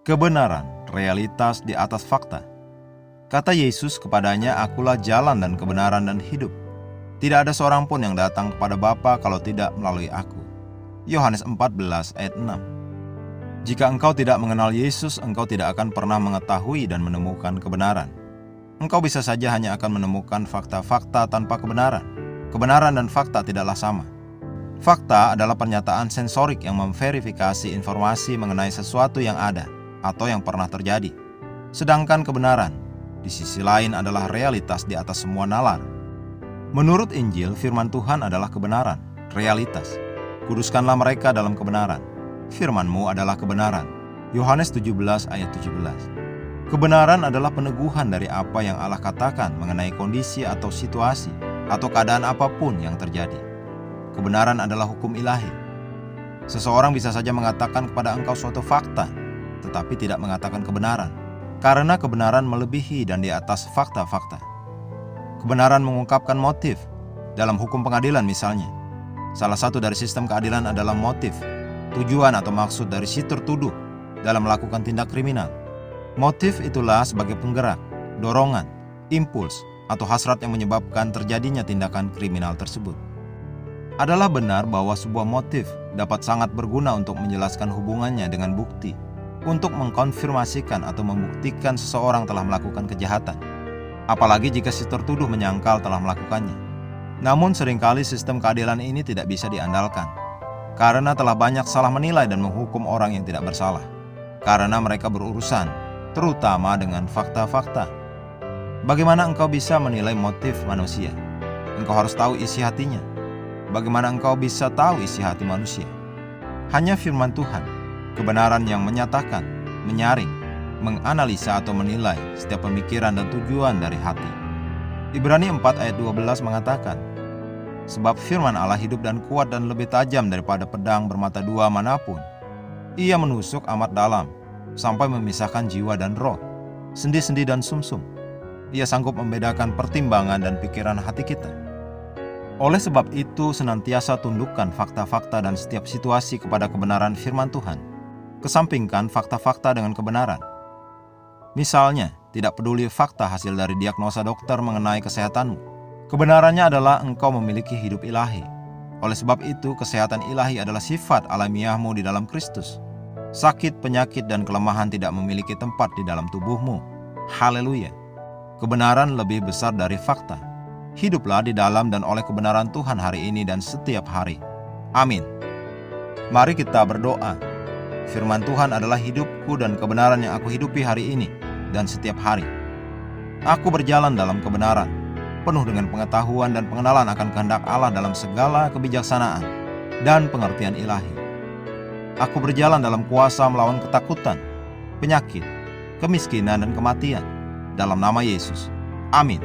Kebenaran, realitas di atas fakta. Kata Yesus kepadanya, "Akulah jalan dan kebenaran dan hidup. Tidak ada seorang pun yang datang kepada Bapa kalau tidak melalui aku." Yohanes 14 ayat 6. Jika engkau tidak mengenal Yesus, engkau tidak akan pernah mengetahui dan menemukan kebenaran. Engkau bisa saja hanya akan menemukan fakta-fakta tanpa kebenaran. Kebenaran dan fakta tidaklah sama. Fakta adalah pernyataan sensorik yang memverifikasi informasi mengenai sesuatu yang ada atau yang pernah terjadi. Sedangkan kebenaran, di sisi lain, adalah realitas di atas semua nalar. Menurut Injil, firman Tuhan adalah kebenaran, realitas. Kuduskanlah mereka dalam kebenaran. Firman-Mu adalah kebenaran. Yohanes 17 ayat 17. Kebenaran adalah peneguhan dari apa yang Allah katakan mengenai kondisi atau situasi atau keadaan apapun yang terjadi. Kebenaran adalah hukum ilahi. Seseorang bisa saja mengatakan kepada engkau suatu fakta, tetapi tidak mengatakan kebenaran, karena kebenaran melebihi dan di atas fakta-fakta. Kebenaran mengungkapkan motif. Dalam hukum pengadilan misalnya, salah satu dari sistem keadilan adalah motif, tujuan atau maksud dari si tertuduh dalam melakukan tindak kriminal. Motif itulah sebagai penggerak, dorongan, impuls, atau hasrat yang menyebabkan terjadinya tindakan kriminal tersebut. Adalah benar bahwa sebuah motif dapat sangat berguna untuk menjelaskan hubungannya dengan bukti, untuk mengkonfirmasikan atau membuktikan seseorang telah melakukan kejahatan, apalagi jika si tertuduh menyangkal telah melakukannya. Namun seringkali sistem keadilan ini tidak bisa diandalkan, karena telah banyak salah menilai dan menghukum orang yang tidak bersalah, karena mereka berurusan, terutama dengan fakta-fakta. Bagaimana engkau bisa menilai motif manusia? Engkau harus tahu isi hatinya. Bagaimana engkau bisa tahu isi hati manusia? Hanya firman Tuhan, kebenaran yang menyatakan, menyaring, menganalisa atau menilai setiap pemikiran dan tujuan dari hati. Ibrani 4 ayat 12 mengatakan, "Sebab firman Allah hidup dan kuat dan lebih tajam daripada pedang bermata dua manapun. Ia menusuk amat dalam, sampai memisahkan jiwa dan roh, sendi-sendi dan sumsum. Ia sanggup membedakan pertimbangan dan pikiran hati kita." Oleh sebab itu, senantiasa tundukkan fakta-fakta dan setiap situasi kepada kebenaran firman Tuhan. Kesampingkan fakta-fakta dengan kebenaran. Misalnya, tidak peduli fakta hasil dari diagnosa dokter mengenai kesehatanmu. Kebenarannya adalah engkau memiliki hidup ilahi. Oleh sebab itu, kesehatan ilahi adalah sifat alamiahmu di dalam Kristus. Sakit, penyakit, dan kelemahan tidak memiliki tempat di dalam tubuhmu. Haleluya! Kebenaran lebih besar dari fakta. Hiduplah di dalam dan oleh kebenaran Tuhan hari ini dan setiap hari. Amin. Mari kita berdoa. Firman Tuhan adalah hidupku dan kebenaran yang aku hidupi hari ini dan setiap hari. Aku berjalan dalam kebenaran, penuh dengan pengetahuan dan pengenalan akan kehendak Allah dalam segala kebijaksanaan dan pengertian ilahi. Aku berjalan dalam kuasa melawan ketakutan, penyakit, kemiskinan, dan kematian. Dalam nama Yesus. Amin.